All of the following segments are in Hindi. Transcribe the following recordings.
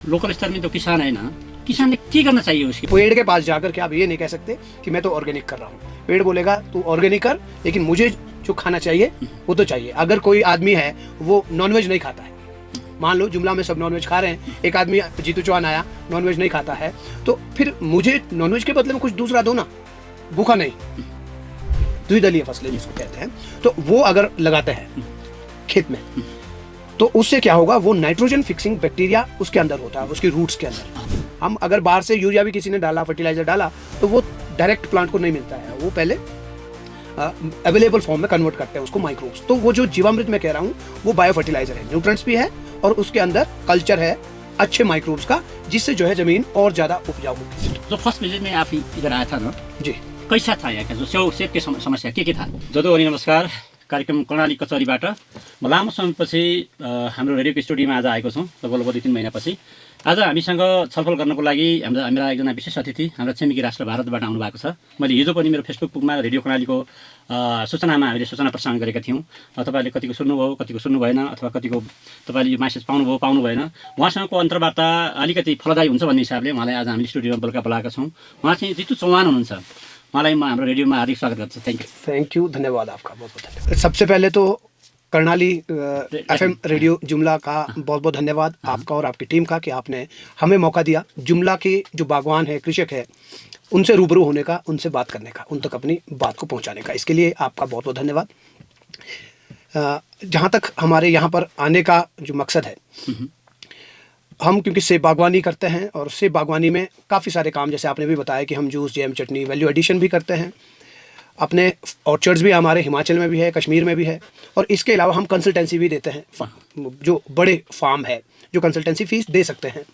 लोकल स्तर में तो किसान है ना, किसान ने क्या करना चाहिए उसके? पेड़ के पास जाकर के आप ये नहीं कह सकते कि मैं तो ऑर्गेनिक कर रहा हूँ। पेड़ बोलेगा तू ऑर्गेनिक कर, लेकिन मुझे जो खाना चाहिए वो तो चाहिए। अगर कोई आदमी है वो नॉनवेज नहीं खाता है, मान लो जुमला में सब नॉनवेज खा रहे हैं, एक आदमी जीतू चौहान आया नॉनवेज नहीं खाता है, तो फिर मुझे नॉनवेज के बदले में कुछ दूसरा दो ना, भूखा नहीं। द्विदलीय फसलें जिसको कहते हैं, तो वो अगर लगाते हैं खेत में, तो उससे क्या होगा, वो नाइट्रोजन फिक्सिंग बैक्टीरिया उसके अंदर होता है, उसकी रूट्स के अंदर। हम अगर बाहर से यूरिया भी किसी ने डाला, फर्टिलाइजर डाला, तो वो डायरेक्ट प्लांट को नहीं मिलता है, वो पहले अवेलेबल फॉर्म में कन्वर्ट करते हैं उसको माइक्रोब्स। तो वो जो जीवामृत मैं कह रहा हूँ वो बायो फर्टिलाइजर है, न्यूट्रिएंट्स भी है और उसके अंदर कल्चर है अच्छे माइक्रोब्स का, जिससे जो है जमीन और ज्यादा उपजाऊ होगी। जो फर्स्ट विजिट में आप इधर आया था ना जी, कैसा था यहाँ का जो सेब के समस्या के था? जदो अनि नमस्कार, कार्यक्रम कर्णाली कचहरीबाट म लामो समयपछि हाम्रो रेडियोको स्टुडियोमा आज आएको छौँ, लगभग 2-3 महिनापछि। आज हामीसँग छलफल गर्नको लागि मेरा एकजना विशेष अतिथि हाम्रा छिमेकी राष्ट्र भारतबाट आउनुभएको छ। मैले हिजो पनि मेरो फेसबुक पेजमा रेडियो कर्णालीको सूचनामा हामीले सूचना प्रसारण गरेका थियौँ। तपाईँले कतिको सुन्नुभयो, कतिको सुन्नु भएन, अथवा कतिको तपाईँले यो म्यासेज पाउनुभयो, पाउनु भएन। उहाँसँगको अन्तर्वार्ता अलिकति फलदायी हुन्छ भन्ने हिसाबले उहाँलाई आज हामीले स्टुडियोमा बेलुका बोलाएका छौँ। उहाँ चाहिँ जितु चौहान हुनुहुन्छ। उहाँलाई म हाम्रो रेडियोमा हार्दिक स्वागत गर्छु। थैंक यू, धन्यवाद आपका, बहुत बहुत धन्यवाद। सबसे पहले तो कर्णाली FM रेडियो जुमला का बहुत बहुत धन्यवाद आपका और आपकी टीम का कि आपने हमें मौका दिया जुमला के जो बागवान है, कृषक है, उनसे रूबरू होने का, उनसे बात करने का, उन तक अपनी बात को पहुंचाने का। इसके लिए आपका बहुत बहुत धन्यवाद। जहाँ तक हमारे यहाँ पर आने का जो मकसद है, हम क्योंकि सेब बागवानी करते हैं और सेब बागवानी में काफ़ी सारे काम, जैसे आपने भी बताया कि हम जूस, जैम, चटनी, वैल्यू एडिशन भी करते हैं। अपने ऑर्चर्ड्स भी हमारे हिमाचल में भी है, कश्मीर में भी है, और इसके अलावा हम कंसल्टेंसी भी देते हैं। जो बड़े फार्म है जो कंसल्टेंसी फीस दे सकते हैं,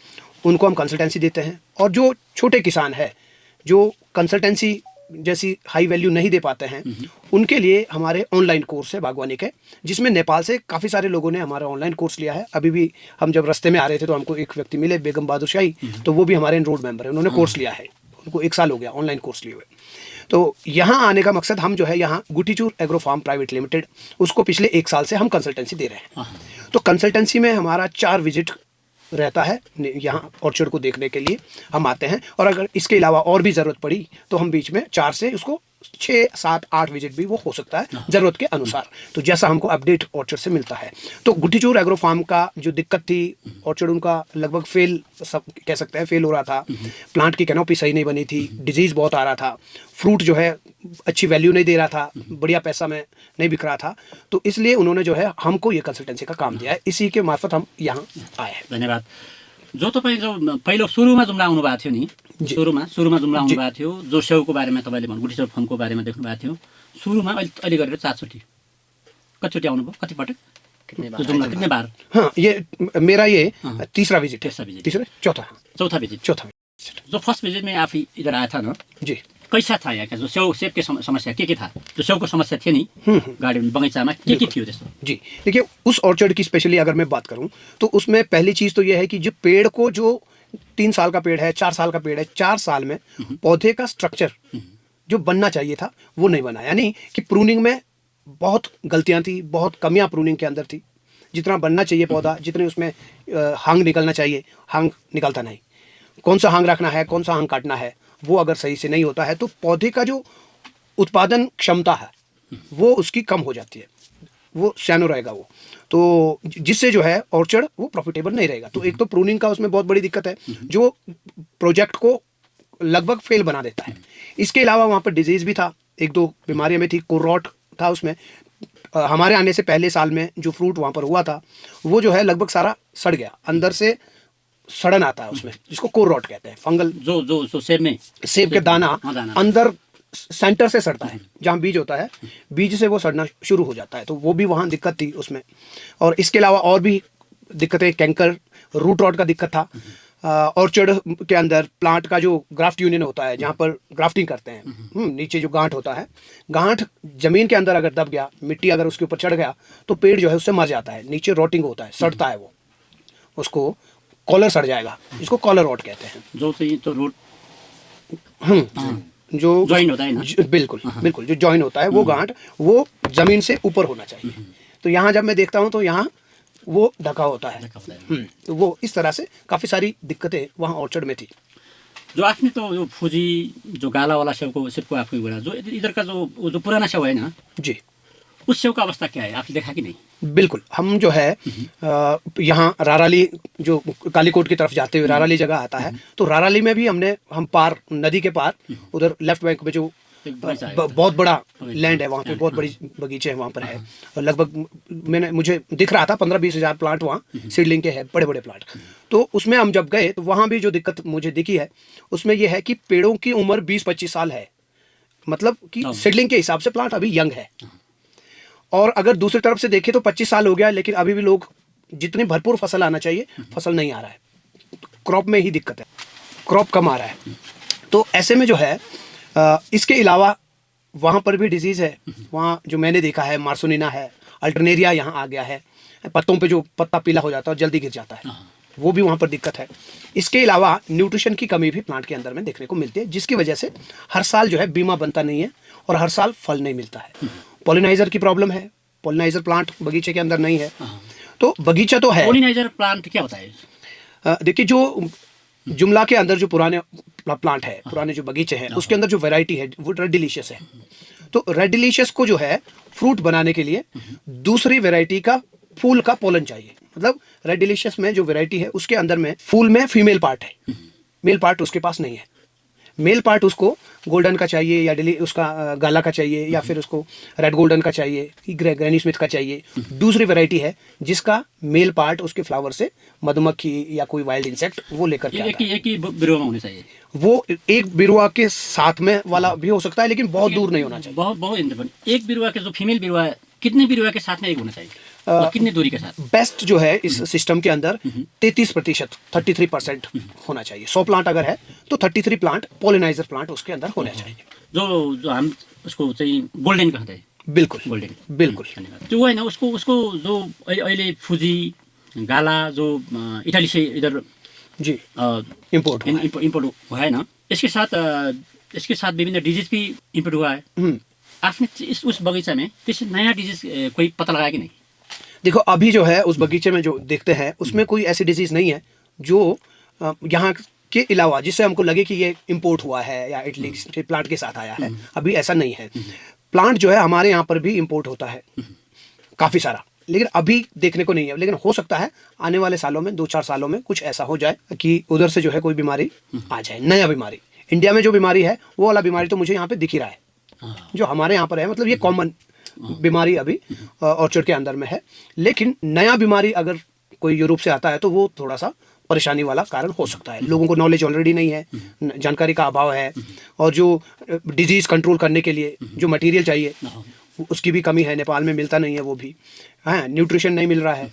उनको हम कंसल्टेंसी देते हैं। और जो छोटे किसान है जो कंसल्टेंसी जैसी हाई वैल्यू नहीं दे पाते हैं, उनके लिए हमारे ऑनलाइन कोर्स है बागवानी के, जिसमें नेपाल से काफ़ी सारे लोगों ने हमारा ऑनलाइन कोर्स लिया है। अभी भी हम जब रास्ते में आ रहे थे तो हमको एक व्यक्ति मिले, बेगम बहादुर शाही, तो वो भी हमारे एनरोल्ड मेंबर है, उन्होंने कोर्स लिया है, उनको 1 साल हो गया ऑनलाइन कोर्स लिए हुए। तो यहाँ आने का मकसद, हम जो है यहाँ गुटीचूर एग्रो फार्म प्राइवेट लिमिटेड, उसको पिछले 1 साल से हम कंसल्टेंसी दे रहे हैं। तो कंसल्टेंसी में हमारा 4 विजिट रहता है यहाँ ऑर्चर्ड को देखने के लिए हम आते हैं, और अगर इसके अलावा और भी ज़रूरत पड़ी तो हम बीच में 4 से उसको 6, 7, 8 विजिट भी वो हो सकता है ज़रूरत के अनुसार, तो जैसा हमको अपडेट ऑर्चर्ड से मिलता है। तो गुटीचूर एग्रो फार्म का जो दिक्कत थी, ऑर्चर्ड उनका लगभग फेल, सब कह सकते हैं फेल हो रहा था। प्लांट की कैनोपी सही नहीं बनी थी, डिजीज़ बहुत आ रहा था, फ्रूट जो है अच्छी वैल्यू नहीं दे रहा था, बढ़िया पैसा में नहीं बिक रहा था। तो इसलिए उन्होंने जो है हमको ये कंसल्टेंसी का काम दिया है, इसी के मार्फत हम यहाँ आए हैं। धन्यवाद। जो तपाईँ जो पहिलो सुरुमा जुम्ला आउनुभएको थियो नि, सुरुमा जुम्ला आउनुभएको थियो, जो स्याउको बारेमा तपाईँले गुटीचौर फर्मको बारेमा देख्नुभएको थियो, सुरुमा अहिले गरेर 4 चोटि, कतिचोटि आउनुभयो, कतिपटक, कितने बार? हाँ, ये मेरा ये तीसरा विजिट है, चौथा विजिट। जो फर्स्ट विजिट में आप इधर आया था ना जी, कैसा था यहाँ का जो सेब के समस्या के था? जो सेवको समस्या थियो नि गार्डन बगैँचामा के थियो त्यस्तो? जी, देखिए उस ऑर्चर्ड की स्पेशली अगर मैं बात करूं तो उसमें पहली चीज़ तो यह है कि जो पेड़ को, जो 3 साल का पेड़ है, 4 साल का पेड़ है, 4 साल में पौधे का स्ट्रक्चर जो बनना चाहिए था वो नहीं बना। यानी कि प्रूनिंग में बहुत गलतियां थी, बहुत कमियां प्रूनिंग के अंदर थी। जितना बनना चाहिए पौधा, जितने उसमें हांग निकलना चाहिए, हांग निकलता नहीं। कौन सा हांग रखना है, कौन सा हांग काटना है, वो अगर सही से नहीं होता है तो पौधे का जो उत्पादन क्षमता है वो उसकी कम हो जाती है, वो सैनो रहेगा वो, तो जिससे जो है ऑर्चर्ड वो प्रॉफिटेबल नहीं रहेगा। तो एक तो प्रूनिंग का उसमें बहुत बड़ी दिक्कत है जो प्रोजेक्ट को लगभग फेल बना देता है। इसके अलावा वहाँ पर डिजीज़ भी था, 1-2 बीमारियाँ भी थी, कोर्रोट था उसमें। हमारे आने से पहले साल में जो फ्रूट वहाँ पर हुआ था वो जो है लगभग सारा सड़ गया, अंदर से सड़न आता है उसमें, जिसको कोर्रोट कहते हैं, फंगल। जो सेब के दाना अंदर सेंटर से सड़ता है, जहाँ बीज होता है, बीज से वो सड़ना शुरू हो जाता है, तो वो भी वहाँ दिक्कत थी उसमें। और इसके अलावा और भी दिक्कतें, कैंकर, रूट रॉट का दिक्कत था। ऑर्चर्ड के अंदर प्लांट का जो ग्राफ्ट यूनियन होता है, जहाँ पर ग्राफ्टिंग करते हैं, नीचे जो गांठ होता है, गांठ जमीन के अंदर अगर दब गया, मिट्टी अगर उसके ऊपर चढ़ गया तो पेड़ जो है उससे मर जाता है, नीचे रोटिंग होता है, सड़ता है, वो उसको कॉलर सड़ जाएगा, जिसको कॉलर रॉट कहते हैं। जो तो रूट जो जॉइन होता है ना, बिल्कुल जो जॉइन होता है वो गांठ, वो जमीन से ऊपर होना चाहिए। तो यहाँ जब मैं देखता हूँ तो यहाँ वो ढका होता है। ढका होता है। तो वो इस तरह से काफ़ी सारी दिक्कतें वहाँ ऑर्चर्ड में थी। जो आपने तो जो फूजी जो गाला वाला सेब को आपको बोला, जो इधर का जो पुराना सेब है ना, जी, उस सेब का अवस्था क्या है, आपने देखा कि नहीं? बिल्कुल। हम जो है यहाँ राराली, जो कालीकोट की तरफ जाते हुए राराली जगह आता है, तो राराली में भी हम पार, नदी के पार उधर लेफ्ट बैंक में जो बहुत बड़ा लैंड है, वहाँ पे बहुत बड़ी बगीचे हैं वहाँ पर है। और लगभग मुझे दिख रहा था 15-20 हज़ार प्लांट वहाँ सीडलिंग के हैं, बड़े बड़े प्लांट। तो उसमें हम जब गए तो वहाँ भी जो दिक्कत मुझे दिखी है उसमें यह है कि पेड़ों की उम्र 20-25 साल है, मतलब कि सीडलिंग के हिसाब से प्लांट अभी यंग है। और अगर दूसरी तरफ से देखें तो 25 साल हो गया, लेकिन अभी भी लोग जितनी भरपूर फसल आना चाहिए फसल नहीं आ रहा है। क्रॉप में ही दिक्कत है, क्रॉप कम आ रहा है। तो ऐसे में जो है इसके अलावा वहाँ पर भी डिजीज़ है। वहाँ जो मैंने देखा है, मार्सोनिना है, अल्टरनेरिया यहाँ आ गया है, पत्तों पे जो पत्ता पीला हो जाता है और जल्दी गिर जाता है, वो भी वहाँ पर दिक्कत है। इसके अलावा न्यूट्रिशन की कमी भी प्लांट के अंदर में देखने को मिलती है, जिसकी वजह से हर साल जो है बीमा बनता नहीं है और हर साल फल नहीं मिलता है। पॉलिनाइजर की प्रॉब्लम है, पॉलिनाइजर प्लांट बगीचे के अंदर नहीं है। तो बगीचा तो है। पॉलिनाइजर प्लांट क्या होता है? देखिए, जो जुमला के अंदर जो पुराने प्लांट है, पुराने जो बगीचे हैं, उसके अंदर जो वैरायटी है वो रेड डिलीशियस है। तो रेड डिलीशियस को जो है फ्रूट बनाने के लिए दूसरी वैरायटी का फूल का पोलन चाहिए। मतलब रेड डिलीशियस में जो वैरायटी है उसके अंदर में फूल में फीमेल पार्ट है, मेल पार्ट उसके पास नहीं है। मेल पार्ट उसको गोल्डन का चाहिए या उसका गाला का चाहिए, या फिर उसको रेड गोल्डन का चाहिए, ग्रैनी स्मिथ का चाहिए। दूसरी वैरायटी है जिसका मेल पार्ट उसके फ्लावर से मधुमक्खी या कोई वाइल्ड इंसेक्ट वो लेकर के आता है। एक ही बिरुआ में होना चाहिए। वो एक बिरुआ के साथ में वाला भी हो सकता है, लेकिन बहुत दूर नहीं होना चाहिए। बहुत एक बिरुआ के जो फीमेल बिरुआ है, कितने बिरुआ के साथ में एक होना चाहिए, कितनी दूरी के साथ? बेस्ट जो है इस सिस्टम के अंदर 33%, 33% होना चाहिए। 100 प्लांट अगर है तो 33 प्लांट पोलिनाइजर प्लांट उसके अंदर होने चाहिए। जो हम उसको चाहिँ गोल्डन कहते हैं। बिल्कुल गोल्डन, बिल्कुल। जो होइन उसको जो अहिले फुजी गाला जो इटाली से इधर जी इम्पोर्ट हुआ है ना, इसके साथ विभिन्न डिजीज भी इम्पोर्ट हुआ है। आपने उस बगीचा में किसी नया डिजीज कोई पता लगाया कि नहीं? देखो, अभी जो है उस बगीचे में जो देखते हैं उसमें कोई ऐसी डिजीज नहीं है जो यहाँ के अलावा जिससे हमको लगे कि ये इम्पोर्ट हुआ है या इटली के प्लांट के साथ आया है। अभी ऐसा नहीं है। प्लांट जो है हमारे यहाँ पर भी इम्पोर्ट होता है काफ़ी सारा, लेकिन अभी देखने को नहीं है। लेकिन हो सकता है आने वाले सालों में, 2-4 सालों में कुछ ऐसा हो जाए कि उधर से जो है कोई बीमारी आ जाए, नया बीमारी। इंडिया में जो बीमारी है वो वाला बीमारी तो मुझे यहाँ पे दिख ही रहा है, जो हमारे यहाँ पर है। मतलब ये कॉमन बीमारी अभी ऑर्चर्ड के अंदर में है। लेकिन नया बीमारी अगर कोई यूरोप से आता है तो वो थोड़ा सा परेशानी वाला कारण हो सकता है। लोगों को नॉलेज ऑलरेडी नहीं है, जानकारी का अभाव है, और जो डिजीज़ कंट्रोल करने के लिए जो मटेरियल चाहिए उसकी भी कमी है। नेपाल में मिलता नहीं है वो भी, हाँ। न्यूट्रिशन नहीं मिल रहा है,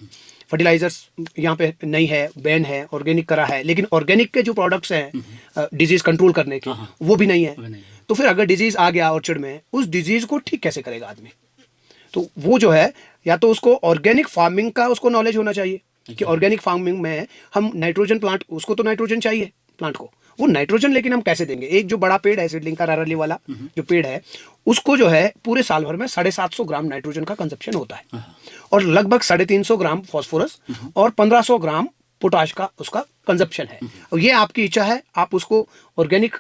फर्टिलाइजर्स यहाँ पे नहीं है, बैन है, ऑर्गेनिक करा है, लेकिन ऑर्गेनिक के जो प्रोडक्ट्स हैं डिजीज़ कंट्रोल करने के वो भी नहीं है। तो फिर अगर डिजीज़ आ गया ऑर्चर्ड में, उस डिजीज़ को ठीक कैसे करेगा आदमी? तो वो जो है, या तो उसको ऑर्गेनिक फार्मिंग का उसको नॉलेज होना चाहिए कि ऑर्गेनिक फार्मिंग में हम नाइट्रोजन प्लांट, उसको तो नाइट्रोजन चाहिए प्लांट को, वो नाइट्रोजन लेकिन हम कैसे देंगे? एक जो बड़ा पेड़ है सीडलिंग का, राराली वाला जो पेड़ है, उसको जो है पूरे साल भर में 750 ग्राम नाइट्रोजन का कंजप्शन होता है, और लगभग 350 ग्राम फॉस्फोरस और 1500 ग्राम पोटाश का उसका कंजप्शन है। और ये आपकी इच्छा है, आप उसको ऑर्गेनिक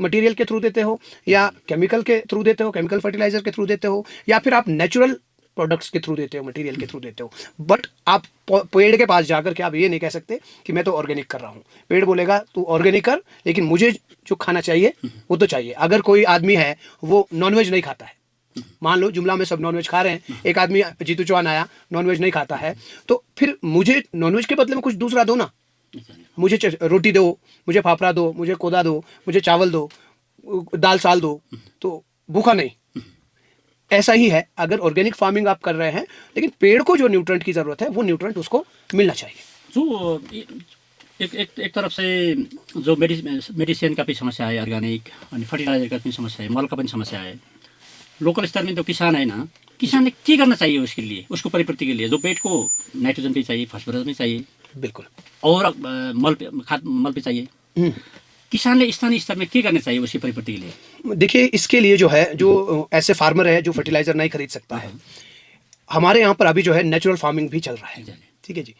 मटेरियल के थ्रू देते हो या केमिकल के थ्रू देते हो, केमिकल फर्टिलाइजर के थ्रू देते हो, या फिर आप नेचुरल प्रोडक्ट्स के थ्रू देते हो, मटेरियल के थ्रू देते हो। बट आप पेड़ के पास जाकर के आप ये नहीं कह सकते कि मैं तो ऑर्गेनिक कर रहा हूँ। पेड़ बोलेगा तू ऑर्गेनिक कर, लेकिन मुझे जो खाना चाहिए वो तो चाहिए। अगर कोई आदमी है वो नॉनवेज नहीं खाता है, मान लो जुमला में सब नॉनवेज खा रहे हैं, एक आदमी जीतू चौहान आया नॉनवेज नहीं खाता है, तो फिर मुझे नॉनवेज के बदले में कुछ दूसरा दो ना। मुझे रोटी दो, मुझे फाफड़ा दो, मुझे कोदा दो, मुझे चावल दो, दाल साल दो, तो भूखा नहीं। ऐसा ही है अगर ऑर्गेनिक फार्मिंग आप कर रहे हैं, लेकिन पेड़ को जो न्यूट्रेंट की ज़रूरत है वो न्यूट्रेंट उसको मिलना चाहिए। जो एक तरफ से जो मेडिसिन का भी समस्या है, ऑर्गेनिक अनि फर्टिलाइजर का भी समस्या है, मल का भी समस्या है। लोकल स्तर में तो किसान है ना, किसान ने क्या करना चाहिए उसके लिए, उसको परिपूर्ति के लिए? जो पेड़ को नाइट्रोजन भी चाहिए, फास्फोरस भी चाहिए, बिल्कुल, और मल भी चाहिए। किसानले स्थानीय स्तर में क्या करना चाहिए उसकी परिपूर्ति के लिए? देखिए, इसके लिए जो है, जो ऐसे फार्मर है जो फर्टिलाइजर नहीं खरीद सकता है, हमारे यहाँ पर अभी जो है नेचुरल फार्मिंग भी चल रहा है। ठीक है जी।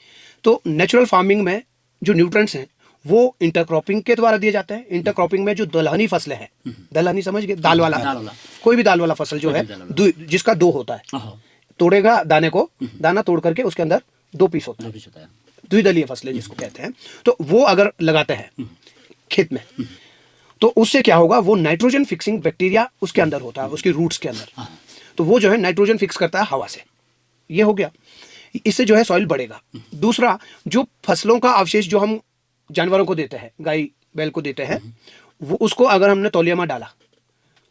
तो नेचुरल फार्मिंग में जो न्यूट्रेंट्स हैं वो इंटरक्रॉपिंग के द्वारा दिए जाते हैं। इंटरक्रॉपिंग में जो दलहनी फसलें हैं, दलहनी समझ गए, दाल वाला, कोई भी दाल वाला फसल जो है जिसका दो होता है, तोड़ेगा दाने को, दाना तोड़ करके उसके अंदर दो पीस होता है, द्विदलीय फसलें जिसको कहते हैं। तो वो अगर लगाते हैं खेत में तो उससे क्या होगा, वो नाइट्रोजन फिक्सिंग बैक्टीरिया उसके अंदर होता है, उसकी रूट्स के अंदर। तो वो जो है नाइट्रोजन फिक्स करता है हवा से। ये हो गया, इससे जो है सॉइल बढ़ेगा। दूसरा, जो फसलों का अवशेष जो हम जानवरों को देते हैं, गाय बैल को देते हैं, वो उसको अगर हमने तौलिया में डाला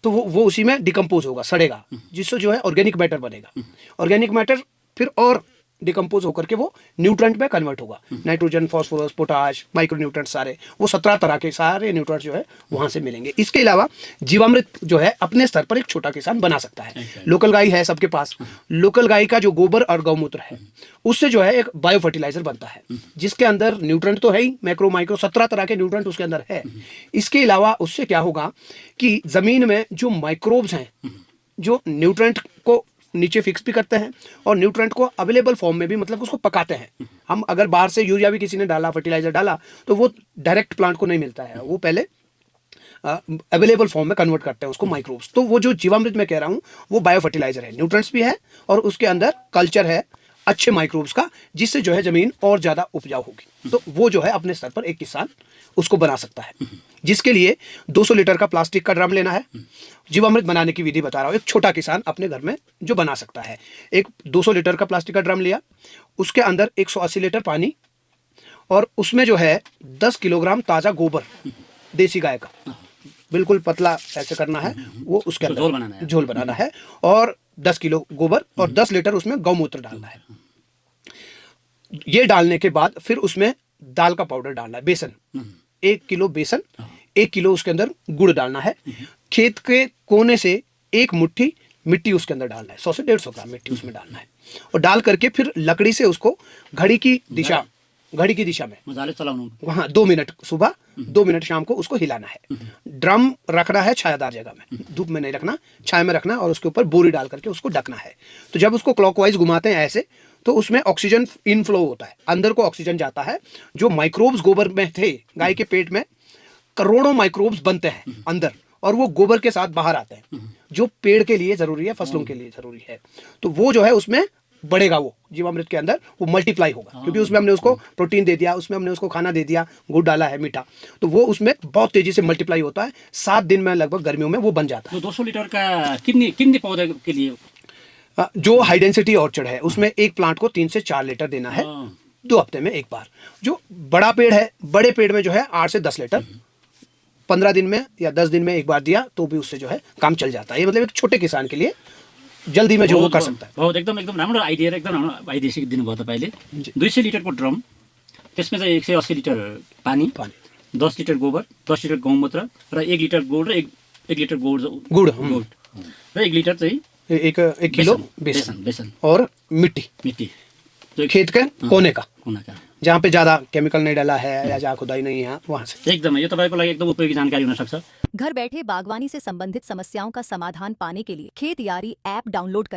तो वो उसी में डिकम्पोज होगा, सड़ेगा, जिससे जो है ऑर्गेनिक मैटर बनेगा। ऑर्गेनिक मैटर फिर और डिकम्पोज होकर के वो न्यूट्रेंट में कन्वर्ट होगा। Nitrogen, phosphorus, potash, micro nutrient, सारे वो 17 तरह के सारे न्यूट्रेंट जो है वहां से मिलेंगे। इसके अलावा जीवामृत जो है अपने स्तर पर एक छोटा किसान बना सकता है। लोकल गाय है सबके पास, लोकल गाय का जो गोबर और गौमूत्र है उससे जो है एक बायो फर्टिलाइजर बनता है, जिसके अंदर न्यूट्रेंट तो है ही, मैक्रो माइक्रो 17 तरह के न्यूट्रेंट उसके अंदर है। इसके अलावा उससे क्या होगा कि जमीन में जो माइक्रोब्स हैं जो न्यूट्रेंट को नीचे फिक्स भी करते हैं और न्यूट्रेंट को अवेलेबल फॉर्म में भी, मतलब उसको पकाते हैं। हम अगर बाहर से यूरिया भी किसी ने डाला, फर्टिलाइजर डाला, तो वो डायरेक्ट प्लांट को नहीं मिलता है, वो पहले अवेलेबल फॉर्म में कन्वर्ट करते हैं उसको माइक्रोब्स। तो वो जो जीवामृत मैं कह रहा हूँ वो बायो फर्टिलाइजर है, न्यूट्रेंट्स भी है और उसके अंदर कल्चर है अच्छे माइक्रोब्स का, जिससे जो है जमीन और ज़्यादा उपजाऊ होगी। तो वो जो है अपने स्तर पर एक किसान उसको बना सकता है, जिसके लिए 200 लीटर का प्लास्टिक का ड्रम लेना है। जीवामृत बनाने की विधि बता रहा हूँ, एक छोटा किसान अपने घर में जो बना सकता है। एक 200 लीटर का प्लास्टिक का ड्रम लिया, उसके अंदर 180 लीटर पानी और उसमें जो है 10 किलोग्राम ताज़ा गोबर देसी गाय का, बिल्कुल पतला ऐसे करना है, वो उसके अंदर झोल बनाना है और 10 किलो गोबर और 10 लीटर उसमें गौमूत्र डालना है। ये डालने के बाद फिर उसमें दाल का पाउडर डालना है, बेसन, 1 किलो बेसन, 1 किलो उसके अंदर गुड़ डालना है। खेत के कोने से 1 मुट्ठी मिट्टी उसके अंदर डालना है, 100 से 150 ग्राम मिट्टी उसमें डालना है और डाल करके फिर लकड़ी से उसको घड़ी की दिशा में वहाँ 2 मिनट सुबह 2 मिनट शाम को उसको हिलाना है। ड्रम रखना है छायादार जगह में, धूप में नहीं रखना, छाया में रखना और उसके ऊपर बोरी डाल करके उसको ढकना है। तो जब उसको क्लॉकवाइज घुमाते हैं ऐसे, तो उसमें ऑक्सीजन इनफ्लो होता है, अंदर को ऑक्सीजन जाता है। जो माइक्रोब्स गोबर में थे, गाय के पेट में करोड़ों माइक्रोब्स बनते हैं अंदर और वो गोबर के साथ बाहर आते हैं, जो पेड़ के लिए जरूरी है, फसलों के लिए जरूरी है। तो वो जो है उसमें बढ़ेगा, वो जीवामृत के अंदर वो मल्टीप्लाई होगा, क्योंकि उसमें हमने उसको प्रोटीन दे दिया, उसमें हमने उसको खाना दे दिया, गुड़ डाला है मीठा, तो वो उसमें बहुत तेजी से मल्टीप्लाई होता है। 7 दिन में लगभग गर्मियों में वो बन जाता है। तो 200 लीटर का कितने पौधे के लिए? जो हाई डेंसिटी ऑर्चर्ड है उसमें एक प्लांट को 3 से 4 लीटर देना है 2 हफ्ते में एक बार। जो बड़ा पेड़ है, बड़े पेड़ में जो है 8 से 10 लीटर 15 दिन में या 10 दिन में एक बार दिया तो भी उससे जो है काम चल जाता है। ये मतलब एक छोटे किसान के लिए जल्दी में जो वो कर सकता है। बहुत एकदम राम्रो आइडिया, एकदम राम्रो आइडिया सिकिदिनुभयो तपाईँले। 200 लिटरको ड्रम, त्यसमा चाहिँ 180 लिटर पानी, 10 लिटर गोबर, 10 लिटर गौमूत्र र 1 लिटर गुड र 1 लिटर गुड र 1 लिटर चाहिँ 1 किलो बेसन और मिट्टी खेत के कोने का जहाँ पे ज्यादा केमिकल नहीं डाला है या जहाँ खुदाई नहीं है वहाँ से। एकदम यो तपाईँको लागि एकदम उपयोगी जानकारी हुन सक्छ। घर बैठे बागवानी से संबंधित समस्याओं का समाधान पाने के लिए खेत यारी ऐप डाउनलोड करें।